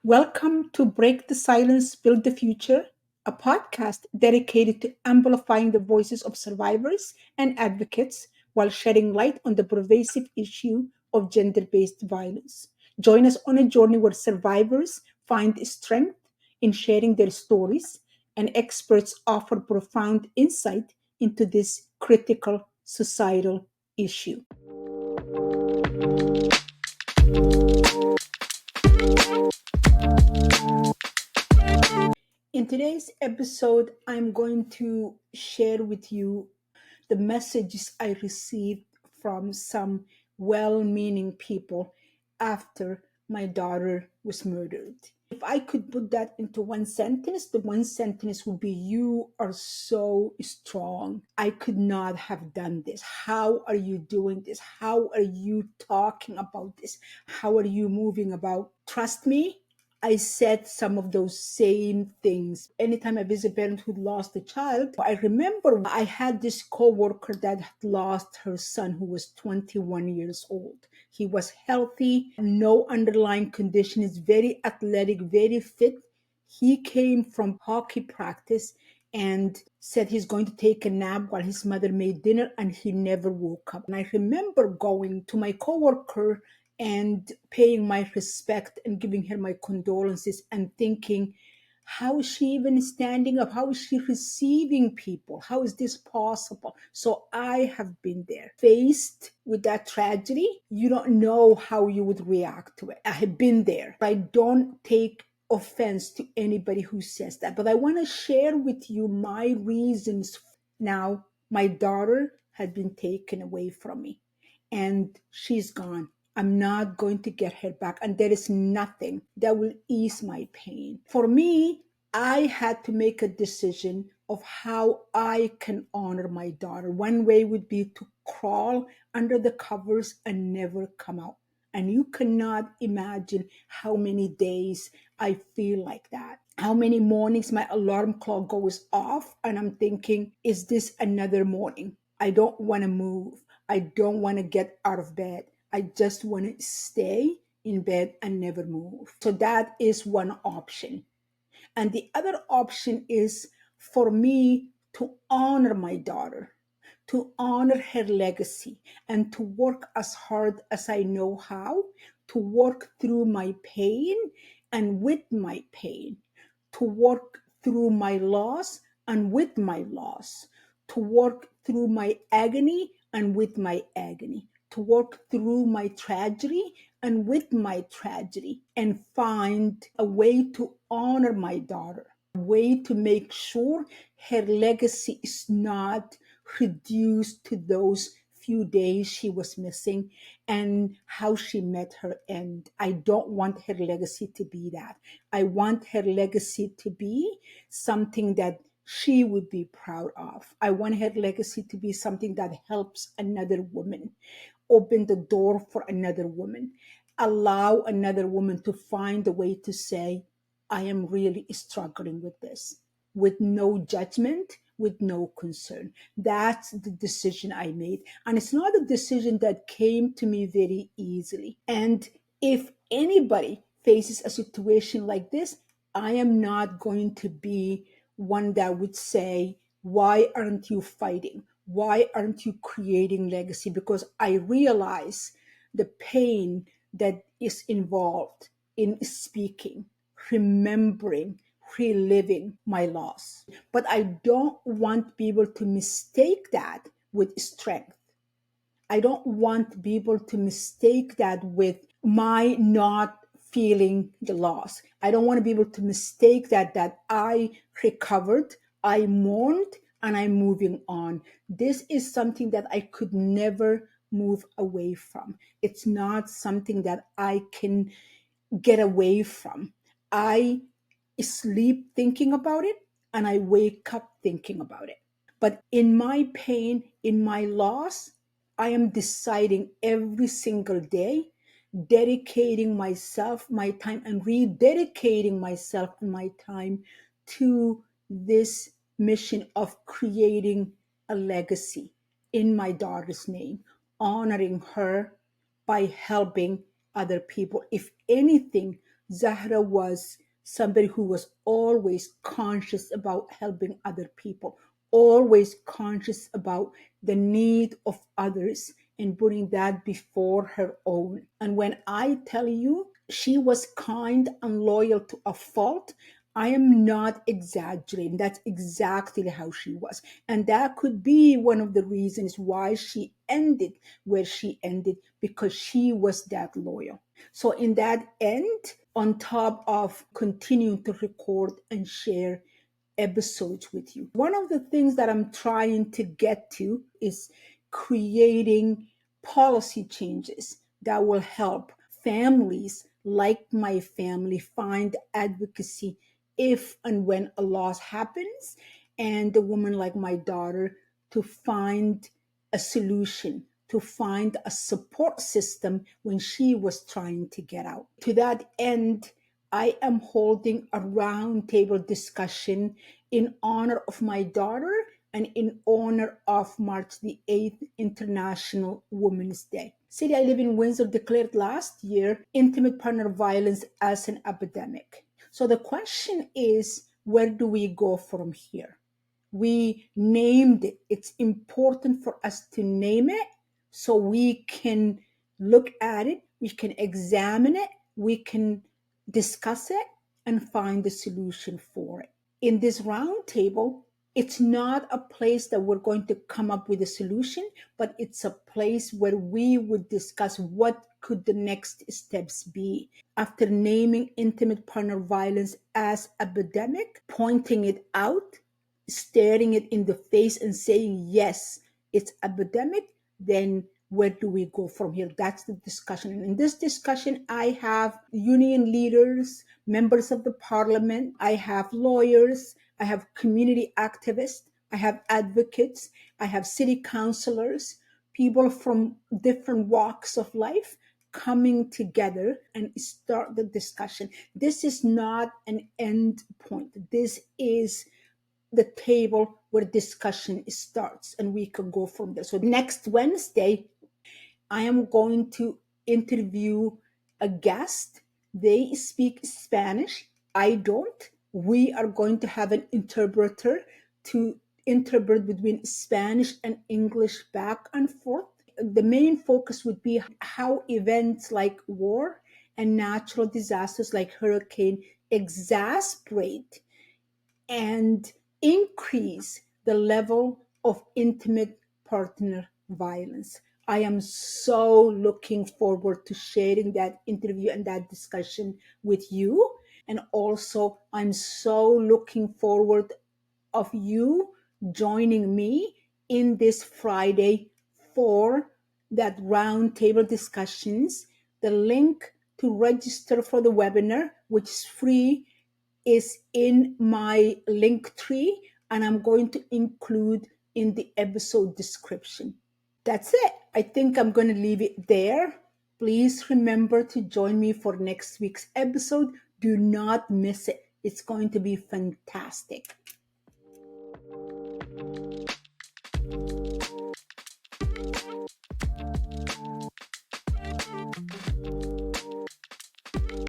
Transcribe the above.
Welcome to Break the Silence, Build the Future, a podcast dedicated to amplifying the voices of survivors and advocates while shedding light on the pervasive issue of gender based violence. Join us on a journey where survivors find strength in sharing their stories and experts offer profound insight into this critical societal issue. In today's episode, I'm going to share with you the messages I received from some well meaning people after my daughter was murdered. If I could put that into one sentence, the one sentence would be: You are so strong. I could not have done this. How are you doing this? How are you talking about this? How are you moving about? Trust me, I said some of those same things. Anytime I visit a parent who lost a child, I remember I had this coworker that had lost her son who was 21 years old. He was healthy, no underlying condition, is very athletic, very fit. He came from hockey practice and said he's going to take a nap while his mother made dinner, and he never woke up. And I remember going to my coworker and paying my respect and giving her my condolences and thinking, how is she even standing up? How is she receiving people? How is this possible? So I have been there. Faced with that tragedy, you don't know how you would react to it. I have been there. I don't take offense to anybody who says that, but I want to share with you my reasons. Now, my daughter had been taken away from me and she's gone. I'm not going to get her back, and there is nothing that will ease my pain. For me, I had to make a decision of how I can honor my daughter. One way would be to crawl under the covers and never come out. And you cannot imagine how many days I feel like that. How many mornings my alarm clock goes off and I'm thinking, is this another morning? I don't want to move. I don't want to get out of bed. I just want to stay in bed and never move. So that is one option. And the other option is for me to honor my daughter, to honor her legacy, and to work as hard as I know how, to work through my pain and with my pain, to work through my loss and with my loss, to work through my agony and with my agony, to work through my tragedy and with my tragedy, and find a way to honor my daughter, a way to make sure her legacy is not reduced to those few days she was missing and how she met her end. I don't want her legacy to be that. I want her legacy to be something that she would be proud of. I want her legacy to be something that helps another woman, open the door for another woman, allow another woman to find a way to say, I am really struggling with this, with no judgment, with no concern. That's the decision I made. And it's not a decision that came to me very easily. And if anybody faces a situation like this, I am not going to be one that would say, why aren't you fighting? Why aren't you creating legacy? Because I realize the pain that is involved in speaking, remembering, reliving my loss. But I don't want people to mistake that with strength. I don't want people to mistake that with my not feeling the loss. I don't want people to mistake that I recovered, I mourned, and I'm moving on. This is something that I could never move away from. It's not something that I can get away from. I sleep thinking about it and I wake up thinking about it. But in my pain, in my loss, I am deciding every single day, dedicating myself, my time, and rededicating myself and my time to this mission of creating a legacy in my daughter's name, honoring her by helping other people. If anything, Zahra was somebody who was always conscious about helping other people, always conscious about the need of others and putting that before her own. And when I tell you she was kind and loyal to a fault, I am not exaggerating. That's exactly how she was. And that could be one of the reasons why she ended where she ended, because she was that loyal. So, in that end, on top of continuing to record and share episodes with you, one of the things that I'm trying to get to is creating policy changes that will help families like my family find advocacy if and when a loss happens, and a woman like my daughter to find a solution, to find a support system when she was trying to get out. To that end, I am holding a roundtable discussion in honor of my daughter and in honor of March the 8th, International Women's Day. City I live in, Windsor, declared last year intimate partner violence as an epidemic. So the question is, where do we go from here? We named it. It's important for us to name it so we can look at it, we can examine it, we can discuss it, and find a solution for it. In this roundtable, it's not a place that we're going to come up with a solution, but it's a place where we would discuss what could the next steps be after naming intimate partner violence as epidemic, pointing it out, staring it in the face and saying, yes, it's epidemic. Then where do we go from here? That's the discussion. And in this discussion, I have union leaders, members of the parliament, I have lawyers, I have community activists, I have advocates, I have city councilors, people from different walks of life coming together and start the discussion. This is not an end point. This is the table where discussion starts, and we can go from there. So next Wednesday, I am going to interview a guest. They speak Spanish. I don't. We are going to have an interpreter to interpret between Spanish and English back and forth. The main focus would be how events like war and natural disasters like hurricane exasperate and increase the level of intimate partner violence. I am so looking forward to sharing that interview and that discussion with you. And also, I'm so looking forward of you joining me in this Friday for that roundtable discussions. The link to register for the webinar, which is free, is in my link tree, and I'm going to include in the episode description. That's it. I think I'm going to leave it there. Please remember to join me for next week's episode. Do not miss it. It's going to be fantastic.